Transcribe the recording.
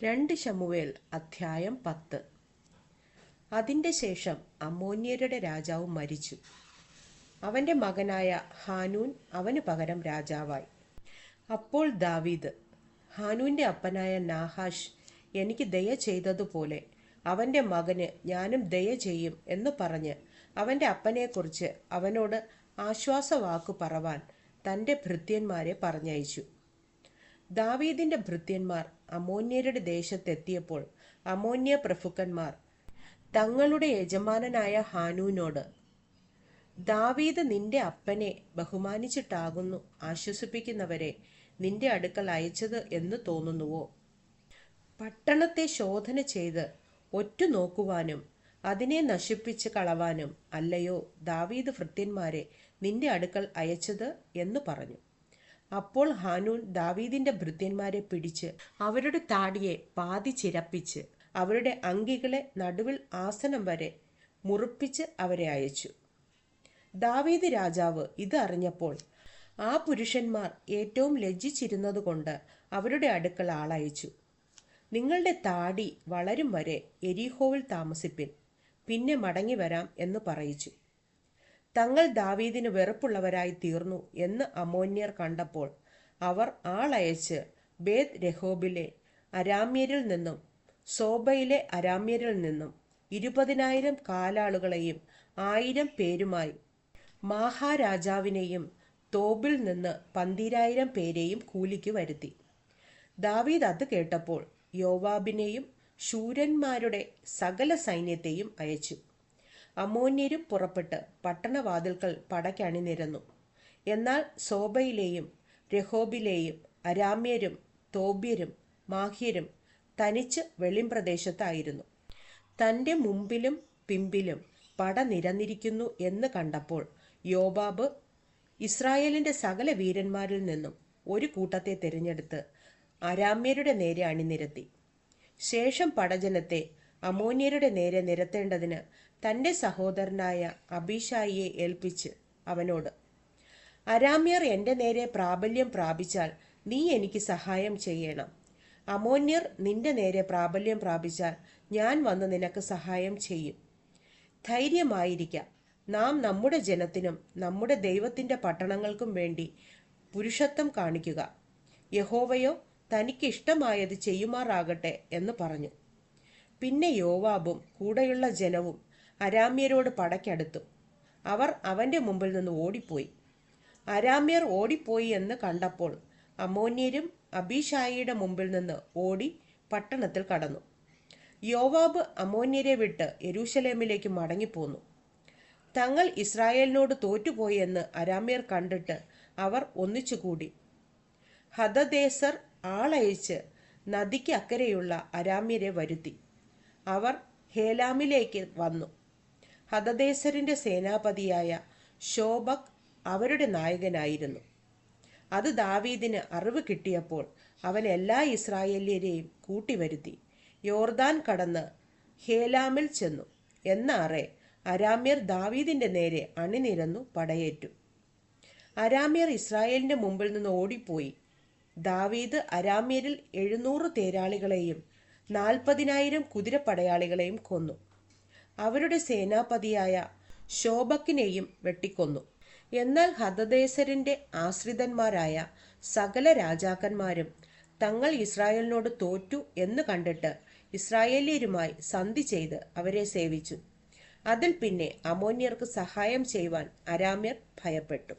2 ശമൂവേൽ അധ്യായം 10. അതിൻ്റെ ശേഷം അമ്മോന്യരുടെ രാജാവ് മരിച്ചു. അവൻ്റെ മകനായ ഹാനൂൻ അവന് പകരം രാജാവായി. അപ്പോൾ ദാവീദ്, ഹാനൂൻ്റെ അപ്പനായ നാഹാഷ് എനിക്ക് ദയ ചെയ്തതുപോലെ അവൻ്റെ മകന് ഞാനും ദയ ചെയ്യും എന്ന് പറഞ്ഞ് അവൻ്റെ അപ്പനെക്കുറിച്ച് അവനോട് ആശ്വാസവാക്കു പറവാൻ തൻ്റെ ഭൃത്യന്മാരെ പറഞ്ഞയച്ചു. ദാവീദിന്റെ ഭൃത്യന്മാർ അമ്മോന്യരുടെ ദേശത്തെത്തിയപ്പോൾ അമ്മോന്യ പ്രഭുക്കന്മാർ തങ്ങളുടെ യജമാനനായ ഹാനൂനോട്, ദാവീദ് നിന്റെ അപ്പനെ ബഹുമാനിച്ചിട്ടാകുന്നു ആശ്വസിപ്പിക്കുന്നവരെ നിന്റെ അടുക്കൽ അയച്ചത് എന്ന് തോന്നുന്നുവോ? പട്ടണത്തെ ശോധന ചെയ്ത് ഒറ്റുനോക്കുവാനും അതിനെ നശിപ്പിച്ച് കളവാനും അല്ലയോ ദാവീദ് ഭൃത്യന്മാരെ നിന്റെ അടുക്കൽ അയച്ചത് എന്ന് പറഞ്ഞു. അപ്പോൾ ഹാനൂൻ ദാവീദിന്റെ ഭൃത്യന്മാരെ പിടിച്ച് അവരുടെ താടിയെ പാതി ചിരപ്പിച്ച് അവരുടെ അങ്കികളെ നടുവിൽ ആസനം വരെ മുറിപ്പിച്ച് അവരെ അയച്ചു. ദാവീദ് രാജാവ് ഇത് അറിഞ്ഞപ്പോൾ ആ പുരുഷന്മാർ ഏറ്റവും ലജ്ജിച്ചിരുന്നതുകൊണ്ട് അവരുടെ അടുക്കൽ ആളയച്ചു. നിങ്ങളുടെ താടി വളരും വരെ എരീഹോവിൽ താമസിപ്പിൻ, പിന്നെ മടങ്ങി വരാം എന്ന് പറയിച്ചു. തങ്ങൾ ദാവീദിന് വെറുപ്പുള്ളവരായി തീർന്നു എന്ന് അമ്മോന്യർ കണ്ടപ്പോൾ അവർ ആളയച്ച് ബേത് രഹോബിലെ അരാമ്യരിൽ നിന്നും സോബയിലെ അരാമ്യരിൽ നിന്നും 20,000 കാലാളുകളെയും 1000 പേരുമായി മാഹാരാജാവിനെയും തോബിൽ നിന്ന് 12,000 പേരെയും കൂലിക്ക് വരുത്തി. ദാവീദ് അത് കേട്ടപ്പോൾ യോവാബിനെയും ശൂരന്മാരുടെ സകല സൈന്യത്തെയും അയച്ചു. അമ്മോന്യരും പുറപ്പെട്ട് പട്ടണവാതിൽക്കൽ പടയ്ക്കണിനിരന്നു. എന്നാൽ സോബയിലെയും രഹോബിലെയും അരാമ്യരും തോബ്യരും മാഹ്യരും തനിച്ച് വെളിംപ്രദേശത്തായിരുന്നു. തൻ്റെ മുമ്പിലും പിമ്പിലും പട നിരന്നിരിക്കുന്നു എന്ന് കണ്ടപ്പോൾ യോവാബ് ഇസ്രായേലിൻ്റെ സകല വീരന്മാരിൽ നിന്നും ഒരു കൂട്ടത്തെ തിരഞ്ഞെടുത്ത് അരാമ്യരുടെ നേരെ അണിനിരത്തി. ശേഷം പടജനത്തെ അമ്മോന്യരുടെ നേരെ നിരത്തേണ്ടതിന് തൻ്റെ സഹോദരനായ അബീശായിയെ ഏൽപ്പിച്ച് അവനോട്, അരാമ്യർ എൻ്റെ നേരെ പ്രാബല്യം പ്രാപിച്ചാൽ നീ എനിക്ക് സഹായം ചെയ്യണം. അമ്മോന്യർ നിന്റെ നേരെ പ്രാബല്യം പ്രാപിച്ചാൽ ഞാൻ വന്ന് നിനക്ക് സഹായം ചെയ്യും. ധൈര്യമായിരിക്കാം, നാം നമ്മുടെ ജനത്തിനും നമ്മുടെ ദൈവത്തിൻ്റെ പട്ടണങ്ങൾക്കും വേണ്ടി പുരുഷത്വം കാണിക്കുക. യഹോവയോ തനിക്ക് ഇഷ്ടമായത് ചെയ്യുമാറാകട്ടെ എന്ന് പറഞ്ഞു. പിന്നെ യോവാബും കൂടെയുള്ള ജനവും അരാമ്യരോട് പടയ്ക്കടുത്തു. അവർ അവൻ്റെ മുമ്പിൽ നിന്ന് ഓടിപ്പോയി. അരാമ്യർ ഓടിപ്പോയി എന്ന് കണ്ടപ്പോൾ അമ്മോന്യരും അബീശായിയുടെ മുമ്പിൽ നിന്ന് ഓടി പട്ടണത്തിൽ കടന്നു. യോവാബ് അമ്മോന്യരെ വിട്ട് യെരൂശലേമിലേക്ക് മടങ്ങിപ്പോന്നു. തങ്ങൾ ഇസ്രായേലിനോട് തോറ്റുപോയി എന്ന് അരാമ്യർ കണ്ടിട്ട് അവർ ഒന്നിച്ചുകൂടി. ഹദദേസർ ആളയച്ച് നദിക്ക് അക്കരെയുള്ള അരാമ്യരെ വരുത്തി. അവർ ഹേലാമിലേക്ക് വന്നു. ഹദദേസറിന്റെ സേനാപതിയായ ശോബക് അവരുടെ നായകനായിരുന്നു. അത് ദാവീദിന് അറിവ് കിട്ടിയപ്പോൾ അവൻ എല്ലാ ഇസ്രായേല്യരെയും കൂട്ടിവരുത്തി യോർദാൻ കടന്ന് ഹേലാമിൽ ചെന്നു. എന്നാറെ അരാമ്യർ ദാവീദിന്റെ നേരെ അണിനിരന്നു പടയേറ്റു. അരാമ്യർ ഇസ്രായേലിന്റെ മുമ്പിൽ നിന്ന് ഓടിപ്പോയി. ദാവീദ് അരാമ്യരിൽ 700 തേരാളികളെയും 40,000 കുതിരപ്പടയാളികളെയും കൊന്നു. അവരുടെ സേനാപതിയായ ശോബക്കിനെയും വെട്ടിക്കൊന്നു. എന്നാൽ ഹദദേസരിന്റെ ആശ്രിതന്മാരായ സകല രാജാക്കന്മാരും തങ്ങൾ ഇസ്രായേലിനോട് തോറ്റു എന്ന് കണ്ടിട്ട് ഇസ്രായേല്യരുമായി സന്ധി ചെയ്ത് അവരെ സേവിച്ചു. അതിൽ പിന്നെ അമ്മോന്യർക്ക് സഹായം ചെയ്യുവാൻ അരാമ്യർ ഭയപ്പെട്ടു.